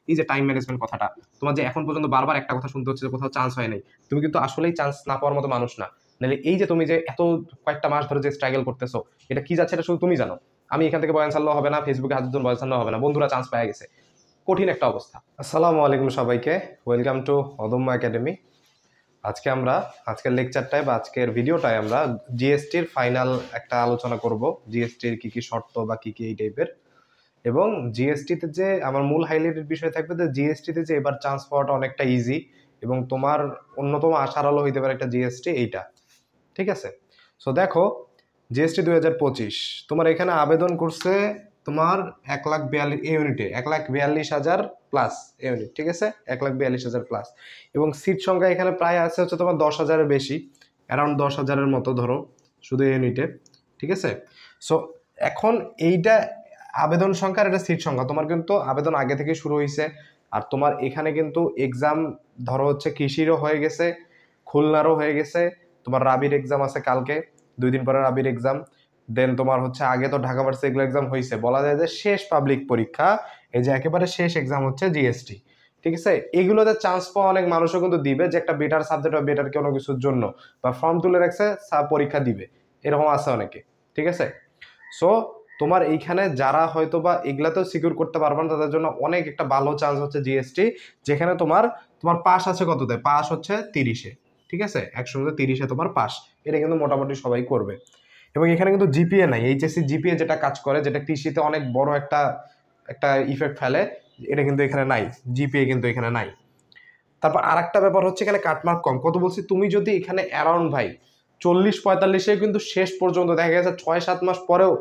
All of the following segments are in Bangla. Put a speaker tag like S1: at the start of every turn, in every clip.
S1: এই যে টাইম ম্যানেজমেন্ট কথাটা, তোমার যে এখন পর্যন্ত বারবার একটা কথা শুনতে হচ্ছে যে কোথাও চান্স হয় নাই, তুমি কিন্তু আসলেই চান্স না পাওয়ার মতো মানুষ না। নাহলে এই যে তুমি যে এত কয়েকটা মাস ধরে যে স্ট্রাগল করতেছো, এটা কি যাচ্ছে এটা শুধু তুমি জানো। আমি এখান থেকে বয়ান ছাড়লেও হবে না, ফেসবুকে হাজার জন বয়ান ছাড়লেও হবে না, বন্ধুরা চান্স পেয়ে গেছে, কঠিন একটা অবস্থা। আসসালামু আলাইকুম সবাইকে, ওয়েলকাম টু অদম্য একাডেমি। আজকের লেকচারটায় বা আজকের ভিডিওটায় আমরা জিএসটির ফাইনাল একটা আলোচনা করব, জিএসটির কি কি শর্ত বা কি কি এই টাইপের। এবং জিএসটিতে যে আমার মূল হাইলাইটের বিষয় থাকবে যে জিএসটিতে যে এবার চান্স পাওয়াটা অনেকটা ইজি এবং তোমার অন্যতম আশার আলো হইতে পারে একটা জিএসটি এইটা, ঠিক আছে? সো দেখো, জিএসটি 2025 তোমার এখানে আবেদন করছে তোমার 1,42,000 ইউনিটে, 1,42,000 প্লাস ইউনিট, ঠিক আছে, 1,42,000 প্লাস। এবং সিট সংখ্যা এখানে প্রায় আছে হচ্ছে তোমার 10,000-এর বেশি, অ্যারাউন্ড 10,000-এর মতো ধরো শুধু ইউনিটে, ঠিক আছে? সো এখন এইটা আবেদন সংখ্যা আর এটা সিট সংখ্যা, তোমার কিন্তু আবেদন আগে থেকে শুরু হয়েছে। আর তোমার এখানে কিন্তু এক্সাম ধরো হচ্ছে কৃষিরও হয়ে গেছে, খুলনারও হয়ে গেছে, তোমার রাবির এক্সাম আছে কালকে, 2 দিন পরে রাবির এক্সাম। দেন তোমার হচ্ছে আগে তো ঢাকা ভার্সিটি এগুলো এক্সাম হয়েছে, বলা যায় যে শেষ পাবলিক পরীক্ষা, এই যে একেবারে শেষ এক্সাম হচ্ছে জিএসটি, ঠিক আছে? এগুলোতে চান্স পাওয়া অনেক মানুষও কিন্তু দিবে যে একটা বেটার সাবজেক্ট বা বেটার কোনো কিছুর জন্য, বা ফর্ম তুলে রাখছে পরীক্ষা দিবে, এরকম আছে অনেকে, ঠিক আছে? সো তোমার এইখানে যারা হয়তো বা এগুলাতেও সিকিউর করতে পারবে না, তাদের জন্য অনেক একটা ভালো চান্স হচ্ছে জিএসটি, যেখানে তোমার তোমার পাস আছে কততে, পাস হচ্ছে 30-এ, ঠিক আছে? 100 মধ্যে 30-এ তোমার পাস, এটা কিন্তু মোটামুটি সবাই করবে। এবং এখানে কিন্তু জিপিএ নাই, এইচএসসি জিপিএ যেটা কাজ করে, যেটা কৃষিতে অনেক বড় একটা একটা ইফেক্ট ফেলে, এটা কিন্তু এখানে নাই, জিপিএ কিন্তু এখানে নাই। তারপর আর একটা ব্যাপার হচ্ছে এখানে কাটমার্ক কম, কত বলছি, তুমি যদি এখানে অ্যারাউন্ড ভাই 40-45-এ কিন্তু শেষ পর্যন্ত দেখা গেছে 6-7 মাস পরেও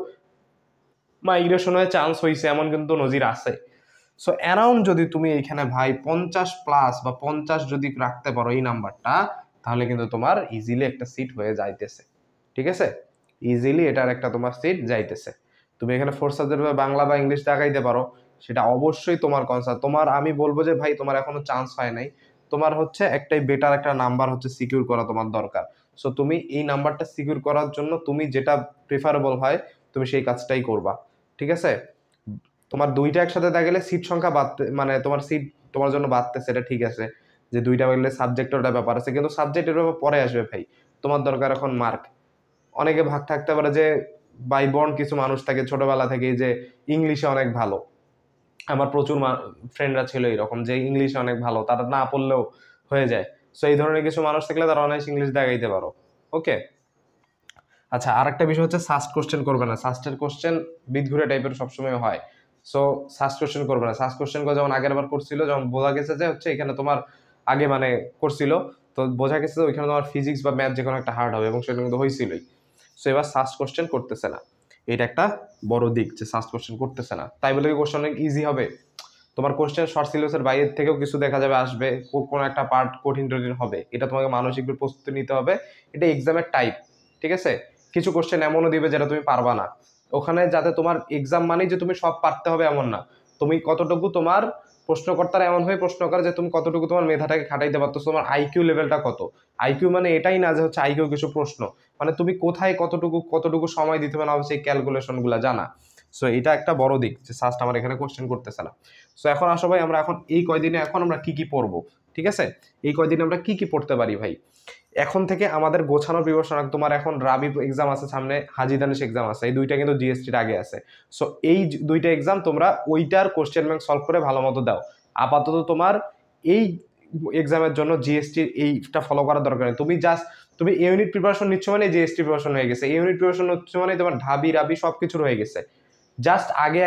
S1: মাইগ্রেশন হয়ে চান্স হয়েছে, এমন কিন্তু নজির আছে। সো অ্যারাউন্ড যদি তুমি এইখানে ভাই 50 প্লাস বা 50 যদি রাখতে পারো এই নাম্বারটা, তাহলে কিন্তু তোমার ইজিলি একটা সিট হয়ে যাইতেছে, ঠিক আছে? ইজিলি এটার একটা তোমার সিট যাইতেছে। তুমি এখানে ফোর্থ সাবজেক্ট বাংলা বা ইংলিশ দেখাইতে পারো, সেটা অবশ্যই তোমার কনসার্ন। তোমার আমি বলবো যে ভাই তোমার এখনো চান্স হয় নাই, তোমার হচ্ছে একটাই বেটার একটা নাম্বার হচ্ছে সিকিউর করা তোমার দরকার। সো তুমি এই নাম্বারটা সিকিউর করার জন্য তুমি যেটা প্রিফারেবল হয় তুমি সেই কাজটাই করবা, ঠিক আছে? তোমার দুইটা একসাথে দেখা গেলে সিট সংখ্যা বাড়তে, মানে তোমার সিট তোমার জন্য বাড়তেছে, এটা ঠিক আছে যে দুইটা বললে সাবজেক্টের ব্যাপার আছে, কিন্তু সাবজেক্টের ব্যাপার পরে আসবে ভাই, তোমার দরকার এখন মার্ক। অনেকে ভাগ থাকতে পারে যে বাই বর্ন কিছু মানুষ থাকে ছোটবেলা থেকে যে ইংলিশে অনেক ভালো, আমার প্রচুর ফ্রেন্ডরা ছিল এরকম যে ইংলিশে অনেক ভালো, তারা না পড়লেও হয়ে যায়। সো এই ধরনের কিছু মানুষ থাকলে তারা অনায়াস ইংলিশ দেখাইতে পারো, ওকে? আচ্ছা, আর একটা বিষয় হচ্ছে সাস্ট কোশ্চেন করবে না, সাস্টের কোশ্চেন বিদঘুরে টাইপের সবসময় হয়। সো সাস্ট কোশ্চেন করবে না, সাস্ট কোশ্চেন যেমন আগের বার করছিল, যেমন বোঝা গেছে যে হচ্ছে এখানে তোমার আগে মানে করছিল, তো বোঝা গেছে যে ওইখানে তোমার ফিজিক্স বা ম্যাথ যে কোনো একটা হার্ড হবে, এবং সেটা কিন্তু হয়েছিলই। সো এবার সাস্ট কোশ্চেন করতেছে না, এটা একটা বড় দিক যে সাস্ট কোশ্চেন করতেছে না। তাই বলে কি কোশ্চেন অনেক ইজি হবে? তোমার কোশ্চেন শর্ট সিলেবাসের বাইরের থেকেও কিছু দেখা যাবে আসবে, কোনো একটা পার্ট কঠিন টঠিন হবে, এটা তোমাকে মানসিকভাবে প্রস্তুতি নিতে হবে, এটা এক্সামের টাইপ, ঠিক আছে? কিছু কোশ্চেন এমনও দিবে যেটা তুমি পারবা না, ওখানে যাতে তোমার এক্সাম মানেই যে তুমি সব পারতে হবে এমন না, তুমি কতটুকু তোমার প্রশ্নকর্তারা এমন হয়ে প্রশ্ন করে যে তুমি কতটুকু তোমার মেধাটাকে খাটাইতে পারতেছো, তোমার আইকিউ লেভেলটা কত। আইকিউ মানে এটাই না যে হচ্ছে আইকিউ কিছু প্রশ্ন, মানে তুমি কোথায় কতটুকু কতটুকু সময় দিতে হবে না হবে সেই ক্যালকুলেশন গুলা জানা। সো এটা একটা বড় দিক যে সাস্ট আমার এখানে কোশ্চেন করতেছে না। সো এখন আসো ভাই, আমরা এখন এই কয়দিনে এখন আমরা কি কি পড়বো, ঠিক আছে? এই কয়দিনে আমরা কি কি পড়তে পারি ভাই, এখন থেকে আমাদের গোছানো প্রিপারেশন। তোমার এখন রাবি এক্সাম আছে সামনে, হাজি দানিশ এক্সাম আছে, এই দুইটা কিন্তু জিএসটির আগে আছে। সো এই দুইটা এক্সাম তোমরা ওইটার কোশ্চেন ব্যাংক সলভ করে ভালো মতো দাও। আপাতত তোমার এই এক্সামের জন্য জিএসটির এইটা ফলো করার দরকার নেই। তুমি ইউনিট প্রিপারেশন নিচ্ছ মানে জিএসটি প্রিপারেশন হয়ে গেছে, ইউনিট প্রিপারেশন হচ্ছে মানে তোমার ঢাবি রাবি সবকিছুর হয়ে গেছে। জাস্ট আগে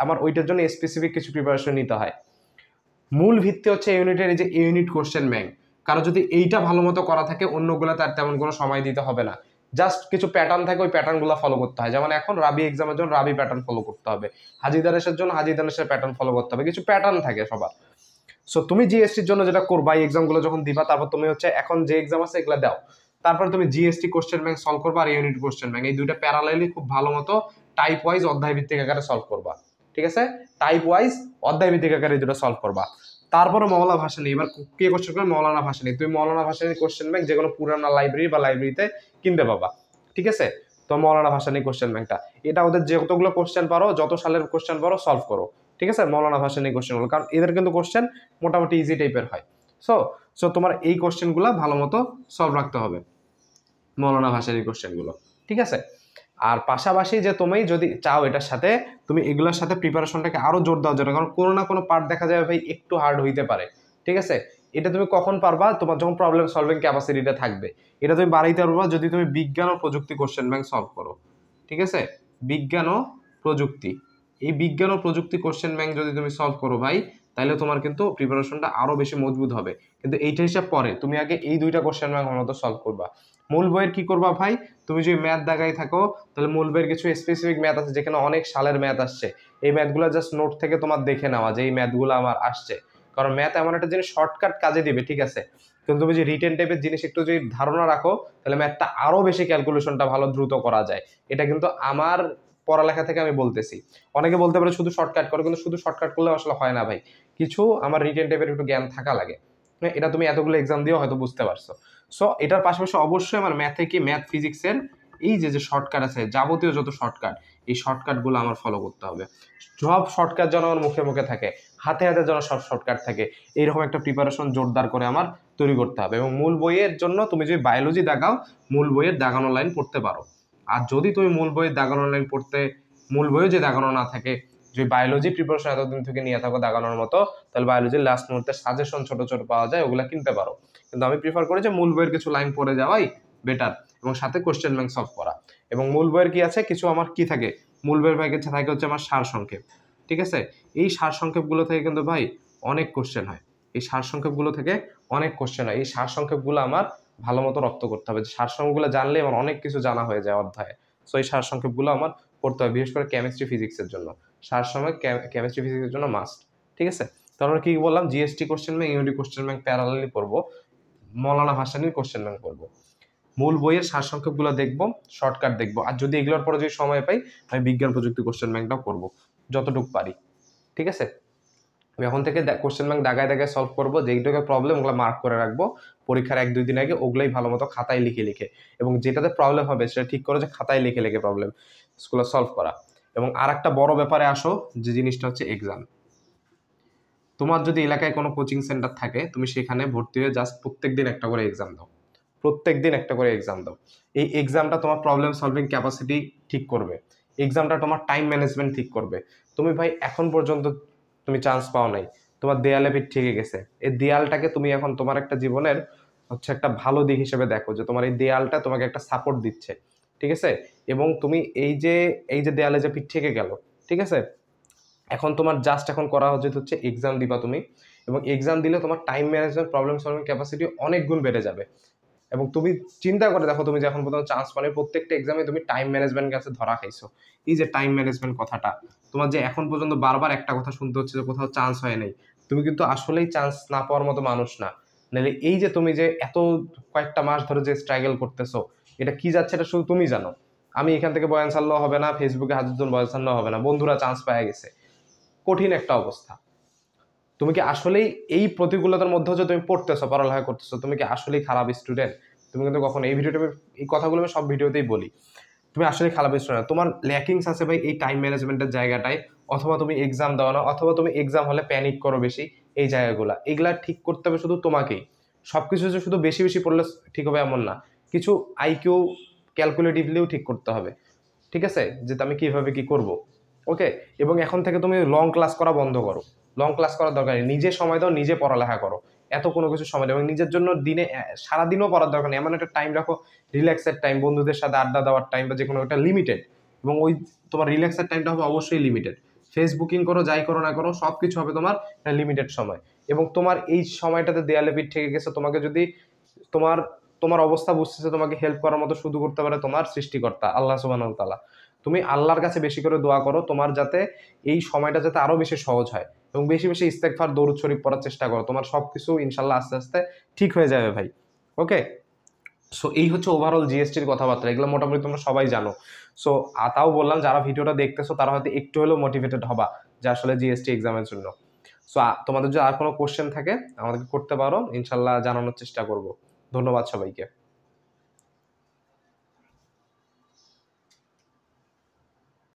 S1: আমার ওইটার জন্য স্পেসিফিক কিছু প্রিপারেশন নিতে হয়। মূল ভিত্তি হচ্ছে ইউনিটের এই যে ইউনিট কোশ্চেন ব্যাংক, কারো যদি এইটা ভালো মতো করা থাকে অন্যগুলো তার তেমন কোনো সময় দিতে হবে না। জাস্ট কিছু প্যাটার্ন থাকে, ওই প্যাটার্নগুলো ফলো করতে হয়। যেমন এখন রাবি এক্সামের জন্য রাবি প্যাটার্ন ফলো করতে হবে, হাজি দানেশের জন্য হাজি দানেশের প্যাটার্ন ফলো করতে হবে, কিছু প্যাটার্ন থাকে সবার। সো তুমি জিএসটির জন্য যেটা করবা, এই এক্সামগুলো যখন দিবা, তারপর তুমি হচ্ছে এখন যে এক্সাম আছে এগুলো দাও, তারপরে তুমি জিএসটি কোশ্চেন ব্যাংক সলভ করবা আর ইউনিট কোশ্চেন ব্যাংক, এই দুইটা প্যারালালি খুব ভালো মতো টাইপ ওয়াইজ অধ্যায় ভিত্তিক আকারে সলভ করবা, ঠিক আছে? টাইপ ওয়াইজ অধ্যায় ভিত্তিক আকারে এই দুটো সলভ করবা। তারপরে মওলানা ভাসানী, এবার কে কোশ্চেন করবে? মওলানা ভাসানী। তুমি মওলানা ভাসানী কোশ্চেন ব্যাংক যে কোনো পুরানা লাইব্রেরি বা লাইব্রেরিতে কিনতে পাবা, ঠিক আছে? তো মওলানা ভাসানী কোশ্চেন ব্যাংকটা, এটা ওদের যতগুলো কোশ্চেন পারো, যত সালের কোশ্চেন পারো সলভ করো, ঠিক আছে, মৌলানা ভাসানী কোশ্চেনগুলো, কারণ এদের কিন্তু কোশ্চেন মোটামুটি ইজি টাইপের হয়। সো সো তোমার এই কোশ্চেনগুলো ভালো মতো সলভ রাখতে হবে, মৌলানা ভাসানীর কোশ্চেনগুলো, ঠিক আছে। আর পাশাপাশি যে তুমি যদি চাও এটার সাথে তুমি এগুলোর সাথে প্রিপারেশনটাকে আরো জোর দেওয়ার জন্য, কারণ কোনো না কোনো পার্ট দেখা যাবে ভাই একটু হার্ড হইতে পারে, ঠিক আছে। এটা তুমি কখন পারবা, তোমার যখন প্রবলেম সলভিং ক্যাপাসিটিটা থাকবে। এটা তুমি বাড়াইতে পারবা যদি তুমি বিজ্ঞান ও প্রযুক্তি কোশ্চেন ব্যাংক সলভ করো, ঠিক আছে। বিজ্ঞান ও প্রযুক্তি, এই বিজ্ঞান ও প্রযুক্তি কোশ্চেন ব্যাংক যদি তুমি সলভ করো ভাই, তাহলে তোমার কিন্তু প্রিপারেশনটা আরো বেশি মজবুত হবে। কিন্তু এইটা হিসাব পরে, তুমি আগে এই দুইটা কোশ্চেন ব্যাংক মতো সলভ করবা। মূল বইয়ের কি করবা ভাই, তুমি যদি ম্যাথ দাগাই থাকো তাহলে মূল বইয়ের কিছু স্পেসিফিক ম্যাথ আছে যেখানে অনেক সালের ম্যাথ আসছে, এই ম্যাথগুলো জাস্ট নোট থেকে তোমার দেখে নেওয়া যে এই ম্যাথগুলো আমার আসছে। কারণ ম্যাথ এমন একটা জিনিস শর্টকাট কাজে দিবে, ঠিক আছে, কিন্তু তুমি যে রিটেন টাইপের জিনিস একটু যদি ধারণা রাখো তাহলে ম্যাথটা আরো বেশি ক্যালকুলেশনটা ভালো দ্রুত করা যায়। এটা কিন্তু আমার পড়ালেখা থেকে আমি বলতেছি। অনেকে বলতে পারে শুধু শর্টকাট করো, কিন্তু শুধু শর্টকাট করলে আসলে হয় না ভাই, কিছু আমার রিটেন টাইপের একটু জ্ঞান থাকা লাগে। এটা তুমি এতগুলো এক্সাম দিয়েও হয়তো বুঝতে পারছো। সো এটার পাশাপাশি অবশ্যই আমার ম্যাথে কি ম্যাথ ফিজিক্সের এই যে যে শর্টকাট আছে, যাবতীয় যত শর্টকাট, এই শর্টকাটগুলো আমার ফলো করতে হবে। সব শর্টকাট যেন আমার মুখে মুখে থাকে, হাতে হাতে যেন সব শর্টকাট থাকে, এইরকম একটা প্রিপারেশন জোরদার করে আমার তৈরি করতে হবে। এবং মূল বইয়ের জন্য তুমি যদি বায়োলজি দাগাও, মূল বইয়ের দাগানো লাইন পড়তে পারো। আর যদি তুমি মূল বইয়ের দাগানো লাইন পড়তে, মূল বইয়ে যে দাগানো না থাকে, যদি বায়োলজি প্রিপারেশন এতদিন থেকে নিয়ে থাকো দাগানোর মতো, তাহলে বায়োলজির লাস্ট মুহূর্তে সাজেশন ছোট ছোট পাওয়া যায়, ওগুলা কিনতে পারো। কিন্তু আমি প্রিফার করি যে মূল বইয়ের কিছু লাইন পড়ে যাওয়াই বেটার, এবং সাথে কোশ্চেন ব্যাংক সলভ করা। এবং মূল বইয়ের কি আছে, কিছু আমার কি থাকে, মূল বইয়ের প্যাকেজে থাকে হচ্ছে আমার সার সংক্ষেপ, ঠিক আছে। এই সার সংক্ষেপগুলো থেকে কিন্তু ভাই অনেক কোশ্চেন হয়, এই সার সংক্ষেপগুলো থেকে অনেক কোশ্চেন হয়। এই সার সংক্ষেপগুলো আমার ভালো মতো রপ্ত করতে হবে, সার সংক্ষেপগুলো জানলে আমার অনেক কিছু জানা হয়ে যায় অধ্যায়ে। সো এই সার সংক্ষেপগুলো আমার পড়তে হবে, বিশেষ করে কেমিস্ট্রি ফিজিক্সের জন্য সার সংক্ষেপ, কেমিস্ট্রি ফিজিক্সের জন্য মাস্ট, ঠিক আছে। তারপর কি বললাম, GST question bank, unity question bank parallelly পড়বো, মৌলানা ভাসানীর কোশ্চেন ব্যাংক পড়বো, মূল বইয়ের সার সংক্ষেপগুলো দেখবো, শর্টকাট দেখবো। আর যদি এগুলোর পরে যদি সময় পাই, আমি বিজ্ঞান প্রযুক্তি কোশ্চেন ব্যাংকটাও করবো যতটুকু পারি, ঠিক আছে। আমি এখন থেকে কোশ্চেন ব্যাংক দাগায় দাগায় সলভ করবো, যেইটাকে প্রবলেম ওগুলো মার্ক করে রাখবো, পরীক্ষার 1-2 দিন আগে ওগুলোই ভালো মতো খাতায় লিখে লিখে, এবং যেটাতে প্রবলেম হবে সেটা ঠিক করে যে খাতায় লিখে লিখে প্রবলেম স্কুলে সলভ করা। এবং আর একটা বড় ব্যাপারে আসো, যে জিনিসটা হচ্ছে এক্সাম। তোমার যদি এলাকায় কোনো কোচিং সেন্টার থাকে, তুমি সেখানে ভর্তি হয়ে জাস্ট প্রত্যেকদিন একটা করে এক্সাম দাও, প্রত্যেকদিন একটা করে এক্সাম দাও। এই এক্সামটা তোমার প্রবলেম সলভিং ক্যাপাসিটি ঠিক করবে, এক্সামটা তোমার টাইম ম্যানেজমেন্ট ঠিক করবে। তুমি ভাই এখন পর্যন্ত তুমি চান্স পাও নাই, তোমার দেয়ালে পিঠ ঠেকে গেছে, এই দেয়ালটাকে তুমি এখন তোমার একটা জীবনের হচ্ছে একটা ভালো দিক হিসেবে দেখো, যে তোমার এই দেয়ালটা তোমাকে একটা সাপোর্ট দিচ্ছে, ঠিক আছে। এবং তুমি এই যে দেয়ালে যে পিঠ ঠেকে গেল, ঠিক আছে, এখন তোমার জাস্ট এখন করা উচিত হচ্ছে এক্সাম দিবা তুমি, এবং এক্সাম দিলে তোমার time management, problem solving capacity অনেক গুণ বেড়ে যাবে। এবং তুমি চিন্তা করে দেখো, তুমি যখন প্রথম চান্স পাবে প্রত্যেকটা এক্সামে তুমি টাইম ম্যানেজমেন্ট কাছে ধরা খাইছো। এই যে টাইম ম্যানেজমেন্ট কথাটা, তোমার যে এখন পর্যন্ত বারবার একটা কথা শুনতে হচ্ছে যে কোথাও চান্স হয় নাই, তুমি কিন্তু আসলেই চান্স না পাওয়ার মতো মানুষ না। নাহলে এই যে তুমি যে এত কয়েকটা মাস ধরে যে স্ট্রাগল করতেছো, এটা কি যাচ্ছে এটা শুধু তুমি জানো। আমি এখান থেকে বয়ান ছাড়লেও হবে না, ফেসবুকে হাজারজন বয়ান ছাড়লেও হবে না, বন্ধুরা চান্স পেয়ে গেছে, কঠিন একটা অবস্থা। তুমি কি আসলেই এই প্রতিকূলতার মধ্যেও যে তুমি পড়তেছো, পড়ালেখা করতেছো, তুমি কি আসলেই খারাপ স্টুডেন্ট? তুমি কিন্তু কখনো এই ভিডিওটা, এই কথাগুলো আমি সব ভিডিওতেই বলি, তুমি আসলে খারাপ স্টুডেন্ট, তোমার ল্যাকিংস আছে ভাই এই টাইম ম্যানেজমেন্টের জায়গাটায়, অথবা তুমি এক্সাম দাও না, অথবা তুমি এক্সাম হলে প্যানিক করো বেশি, এই জায়গাগুলা এগুলা ঠিক করতে হবে শুধু তোমাকেই। সবকিছু যে শুধু বেশি বেশি পড়লে ঠিক হবে এমন না, কিছু আইকিউ ক্যালকুলেটিভলিও ঠিক করতে হবে, ঠিক আছে, যে আমি কিভাবে কি করব। ওকে। এবং এখন থেকে তুমি লং ক্লাস করা বন্ধ করো, লং ক্লাস করার দরকার নেই, নিজে সময় দাও, নিজে পড়ালেখা করো, এত কোনো কিছু সময় দাও। এবং নিজের জন্য দিনে সারাদিনও পড়ার দরকার নেই, এমন একটা টাইম রাখো, রিল্যাক্সের টাইম, বন্ধুদের সাথে আড্ডা দেওয়ার টাইম, বা যে কোনো একটা লিমিটেড। এবং ওই তোমার রিল্যাক্সের টাইমটা হবে অবশ্যই লিমিটেড। ফেসবুকিং করো, যাই করো না করো, সব কিছু হবে তোমার লিমিটেড সময়। এবং তোমার এই সময়টাতে দেয়ালে পিঠ ঠেকে গেছে, তোমাকে যদি তোমার তোমার অবস্থা বুঝতেছে, তোমাকে হেল্প করার মতো শুধু করতে পারে তোমার সৃষ্টিকর্তা আল্লাহ সুবহানাহু ওয়া তাআলা। তুমি আল্লাহর কাছে বেশি করে দোয়া করো, তোমার যাতে এই সময়টা যাতে আরো বেশি সহজ হয়, এবং বেশি বেশি ইস্তেগফার, দরুদ শরীফ পড়ার চেষ্টা করো, তোমার সবকিছু ইনশাল্লাহ আস্তে আস্তে ঠিক হয়ে যাবে ভাই। ওকে। সো এই হচ্ছে ওভারঅল জিএসটির কথাবার্তা, এগুলো মোটামুটি তোমরা সবাই জানো। সো তাও বললাম, যারা ভিডিওটা দেখতেছো তারা হয়তো একটু হলেও মোটিভেটেড হবা যে আসলে জিএসটি এক্সামের জন্য। সো তোমাদের যদি আর কোনো কোশ্চেন থাকে আমাদেরকে করতে পারো, ইনশাল্লাহ জানানোর চেষ্টা করব। ধন্যবাদ সবাইকে।